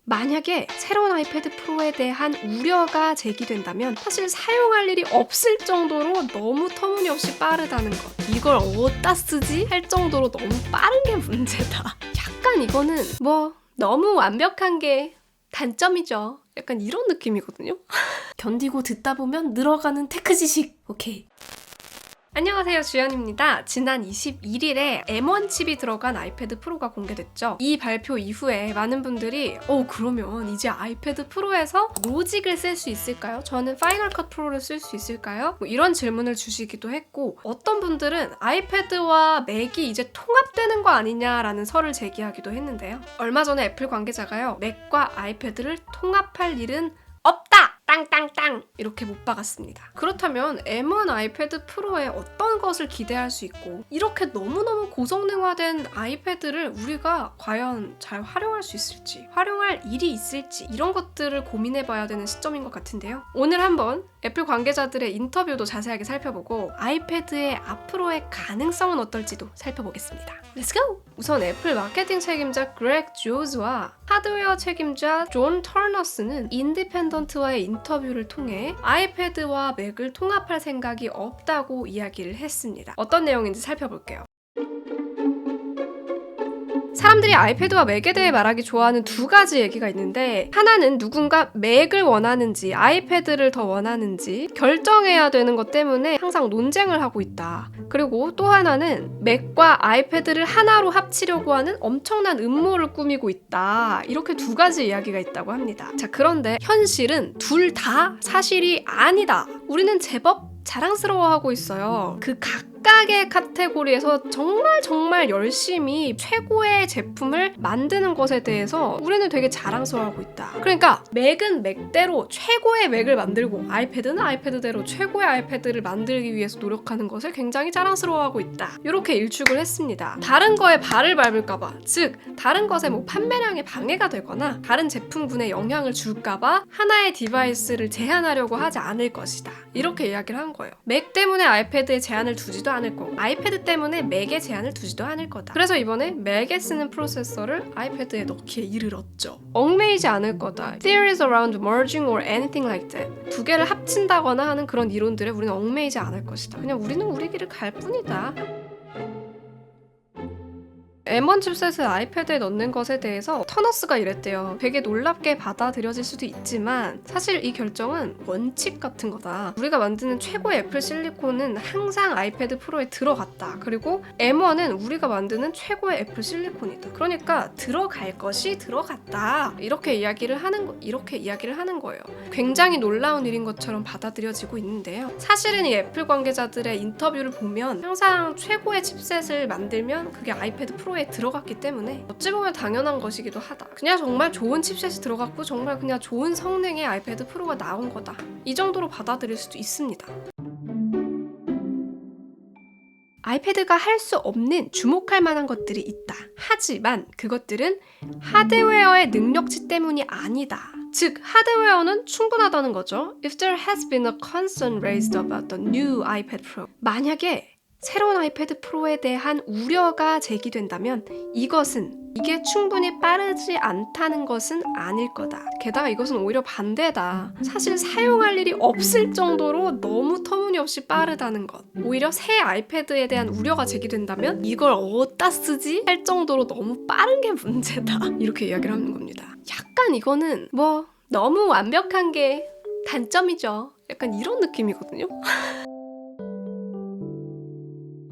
만약에 새로운 아이패드 프로에 대한 우려가 제기된다면 사실 사용할 일이 없을 정도로 너무 터무니없이 빠르다는 것. 이걸 어디다 쓰지? 할 정도로 너무 빠른 게 문제다. 약간 이거는 너무 완벽한 게 단점이죠. 약간 이런 느낌이거든요. 견디고 듣다 보면 늘어가는 테크 지식. 오케이. 안녕하세요, 주연입니다. 지난 21일에 M1 칩이 들어간 아이패드 프로가 공개됐죠. 이 발표 이후에 많은 분들이 그러면 이제 아이패드 프로에서 로직을 쓸 수 있을까요? 저는 파이널 컷 프로를 쓸 수 있을까요? 이런 질문을 주시기도 했고, 어떤 분들은 아이패드와 맥이 이제 통합되는 거 아니냐라는 설을 제기하기도 했는데요. 얼마 전에 애플 관계자가요, 맥과 아이패드를 통합할 일은 없다! 땅땅땅! 이렇게 못 박았습니다. 그렇다면 M1 아이패드 프로에 어떤 것을 기대할 수 있고, 이렇게 너무너무 고성능화된 아이패드를 우리가 과연 잘 활용할 수 있을지, 활용할 일이 있을지, 이런 것들을 고민해봐야 되는 시점인 것 같은데요. 오늘 한번 애플 관계자들의 인터뷰도 자세하게 살펴보고 아이패드의 앞으로의 가능성은 어떨지도 살펴보겠습니다. Let's go! 우선 애플 마케팅 책임자 그렉 조즈와 하드웨어 책임자 존 터너스는 인디펜던트와의 인터뷰를 통해 아이패드와 맥을 통합할 생각이 없다고 이야기를 했습니다. 어떤 내용인지 살펴볼게요. 사람들이 아이패드와 맥에 대해 말하기 좋아하는 두 가지 얘기가 있는데, 하나는 누군가 맥을 원하는지 아이패드를 더 원하는지 결정해야 되는 것 때문에 항상 논쟁을 하고 있다. 그리고 또 하나는 맥과 아이패드를 하나로 합치려고 하는 엄청난 음모를 꾸미고 있다. 이렇게 두 가지 이야기가 있다고 합니다. 자, 그런데 현실은 둘 다 사실이 아니다. 우리는 제법 자랑스러워하고 있어요. 그 각각의 카테고리에서 정말 열심히 최고의 제품을 만드는 것에 대해서 우리는 되게 자랑스러워하고 있다. 그러니까 맥은 맥대로 최고의 맥을 만들고 아이패드는 아이패드대로 최고의 아이패드를 만들기 위해서 노력하는 것을 굉장히 자랑스러워하고 있다. 이렇게 일축을 했습니다. 다른 거에 발을 밟을까봐, 즉 다른 것의 판매량에 방해가 되거나 다른 제품군에 영향을 줄까봐 하나의 디바이스를 제한하려고 하지 않을 것이다. 이렇게 이야기를 한 거예요. 맥 때문에 아이패드에 제한을 두지도 않을 거고, 아이패드 때문에 맥에 제한을 두지도 않을 거다. 그래서 이번에 맥에 쓰는 프로세서를 아이패드에 넣기에 이르렀죠. 얽매이지 않을 거다. Theories around merging or anything like that. 두 개를 합친다거나 하는 그런 이론들에 우리는 얽매이지 않을 것이다. 그냥 우리는 우리 길을 갈 뿐이다. M1 칩셋을 아이패드에 넣는 것에 대해서 터너스가 이랬대요. 되게 놀랍게 받아들여질 수도 있지만 사실 이 결정은 원칙 같은 거다. 우리가 만드는 최고의 애플 실리콘은 항상 아이패드 프로에 들어갔다. 그리고 M1은 우리가 만드는 최고의 애플 실리콘이다. 그러니까 들어갈 것이 들어갔다. 이렇게 이야기를 하는 거예요. 굉장히 놀라운 일인 것처럼 받아들여지고 있는데요. 사실은 이 애플 관계자들의 인터뷰를 보면 항상 최고의 칩셋을 만들면 그게 아이패드 프로에 들어갔기 때문에 어찌 보면 당연한 것이기도 하다. 그냥 정말 좋은 칩셋이 들어갔고 정말 그냥 좋은 성능의 아이패드 프로가 나온 거다. 이 정도로 받아들일 수도 있습니다. 아이패드가 할 수 없는 주목할 만한 것들이 있다. 하지만 그것들은 하드웨어의 능력치 때문이 아니다. 즉, 하드웨어는 충분하다는 거죠. If there has been a concern raised about the new iPad Pro. 만약에 새로운 아이패드 프로에 대한 우려가 제기된다면 이게 충분히 빠르지 않다는 것은 아닐 거다. 게다가 이것은 오히려 반대다. 사실 사용할 일이 없을 정도로 너무 터무니없이 빠르다는 것. 오히려 새 아이패드에 대한 우려가 제기된다면 이걸 어디다 쓰지? 할 정도로 너무 빠른 게 문제다. 이렇게 이야기를 하는 겁니다. 약간 이거는 너무 완벽한 게 단점이죠. 약간 이런 느낌이거든요.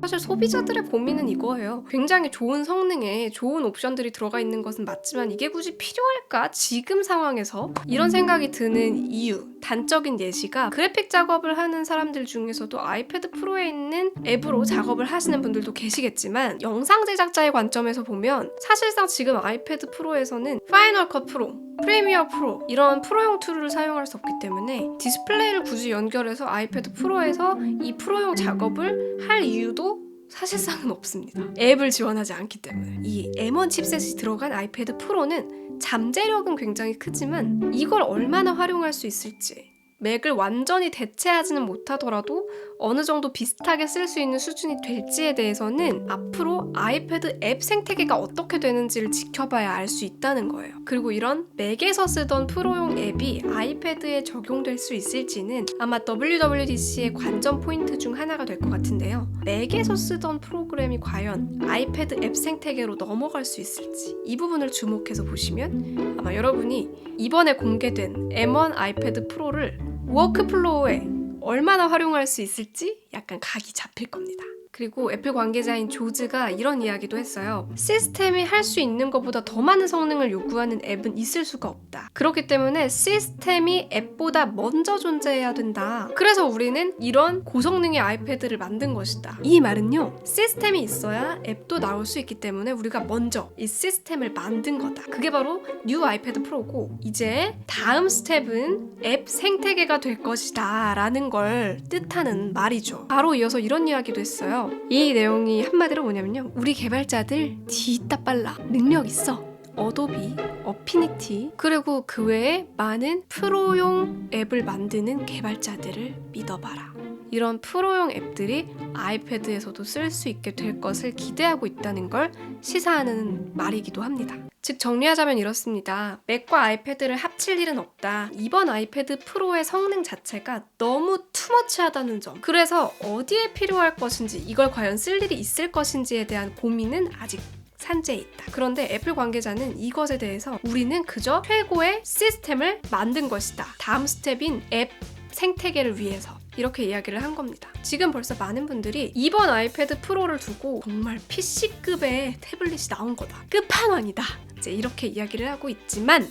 사실 소비자들의 고민은 이거예요. 굉장히 좋은 성능에 좋은 옵션들이 들어가 있는 것은 맞지만 이게 굳이 필요할까? 지금 상황에서? 이런 생각이 드는 이유, 단적인 예시가 그래픽 작업을 하는 사람들 중에서도 아이패드 프로에 있는 앱으로 작업을 하시는 분들도 계시겠지만, 영상 제작자의 관점에서 보면 사실상 지금 아이패드 프로에서는 파이널 컷 프로, 프리미어 프로 이런 프로용 툴을 사용할 수 없기 때문에 디스플레이를 굳이 연결해서 아이패드 프로에서 이 프로용 작업을 할 이유도 사실상은 없습니다. 앱을 지원하지 않기 때문에. 이 M1 칩셋이 들어간 아이패드 프로는 잠재력은 굉장히 크지만 이걸 얼마나 활용할 수 있을지, 맥을 완전히 대체하지는 못하더라도 어느 정도 비슷하게 쓸 수 있는 수준이 될지에 대해서는 앞으로 아이패드 앱 생태계가 어떻게 되는지를 지켜봐야 알 수 있다는 거예요. 그리고 이런 맥에서 쓰던 프로용 앱이 아이패드에 적용될 수 있을지는 아마 WWDC의 관전 포인트 중 하나가 될 것 같은데요. 맥에서 쓰던 프로그램이 과연 아이패드 앱 생태계로 넘어갈 수 있을지 이 부분을 주목해서 보시면 아마 여러분이 이번에 공개된 M1 아이패드 프로를 워크플로우에 얼마나 활용할 수 있을지 약간 각이 잡힐 겁니다. 그리고 애플 관계자인 조즈가 이런 이야기도 했어요. 시스템이 할 수 있는 것보다 더 많은 성능을 요구하는 앱은 있을 수가 없다. 그렇기 때문에 시스템이 앱보다 먼저 존재해야 된다. 그래서 우리는 이런 고성능의 아이패드를 만든 것이다. 이 말은요, 시스템이 있어야 앱도 나올 수 있기 때문에 우리가 먼저 이 시스템을 만든 거다. 그게 바로 뉴 아이패드 프로고, 이제 다음 스텝은 앱 생태계가 될 것이다 라는 걸 뜻하는 말이죠. 바로 이어서 이런 이야기도 했어요. 이 내용이 한마디로 뭐냐면요, 우리 개발자들 뒤따 빨라, 능력 있어. 어도비, 어피니티, 그리고 그 외에 많은 프로용 앱을 만드는 개발자들을 믿어봐라. 이런 프로용 앱들이 아이패드에서도 쓸 수 있게 될 것을 기대하고 있다는 걸 시사하는 말이기도 합니다. 즉 정리하자면 이렇습니다. 맥과 아이패드를 합칠 일은 없다. 이번 아이패드 프로의 성능 자체가 너무 투머치하다는 점. 그래서 어디에 필요할 것인지, 이걸 과연 쓸 일이 있을 것인지에 대한 고민은 아직 산재에 있다. 그런데 애플 관계자는 이것에 대해서 우리는 그저 최고의 시스템을 만든 것이다. 다음 스텝인 앱 생태계를 위해서. 이렇게 이야기를 한 겁니다. 지금 벌써 많은 분들이 이번 아이패드 프로를 두고 정말 PC급의 태블릿이 나온 거다. 끝판왕이다. 이제 이렇게 이야기를 하고 있지만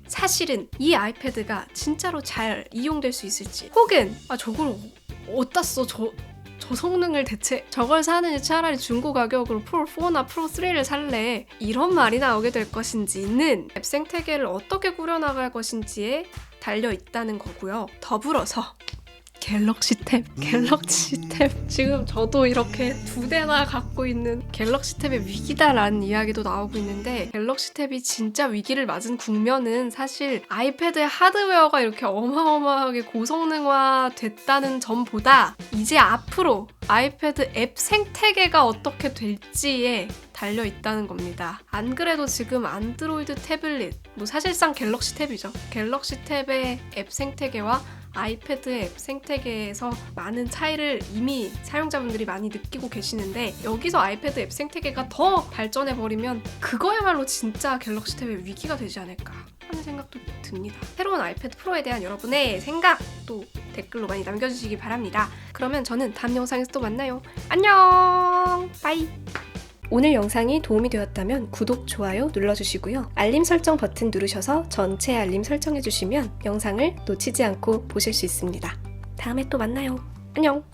사실은 이 아이패드가 진짜로 잘 이용될 수 있을지, 혹은 저걸 어디다 써? 저 성능을 대체 저걸 사느니 차라리 중고 가격으로 프로 4나 프로 3를 살래, 이런 말이 나오게 될 것인지는 앱 생태계를 어떻게 꾸려나갈 것인지에 달려 있다는 거고요. 더불어서 갤럭시 탭. 지금 저도 이렇게 2대나 갖고 있는 갤럭시 탭의 위기다라는 이야기도 나오고 있는데, 갤럭시 탭이 진짜 위기를 맞은 국면은 사실 아이패드의 하드웨어가 이렇게 어마어마하게 고성능화 됐다는 점보다 이제 앞으로 아이패드 앱 생태계가 어떻게 될지에 달려 있다는 겁니다. 안 그래도 지금 안드로이드 태블릿, 사실상 갤럭시 탭이죠. 갤럭시 탭의 앱 생태계와 아이패드의 앱 생태계에서 많은 차이를 이미 사용자분들이 많이 느끼고 계시는데, 여기서 아이패드 앱 생태계가 더 발전해버리면 그거야말로 진짜 갤럭시 탭의 위기가 되지 않을까 하는 생각도 듭니다. 새로운 아이패드 프로에 대한 여러분의 생각도 댓글로 많이 남겨주시기 바랍니다. 그러면 저는 다음 영상에서 또 만나요. 안녕! 바이! 오늘 영상이 도움이 되었다면 구독, 좋아요 눌러주시고요. 알림 설정 버튼 누르셔서 전체 알림 설정해주시면 영상을 놓치지 않고 보실 수 있습니다. 다음에 또 만나요. 안녕!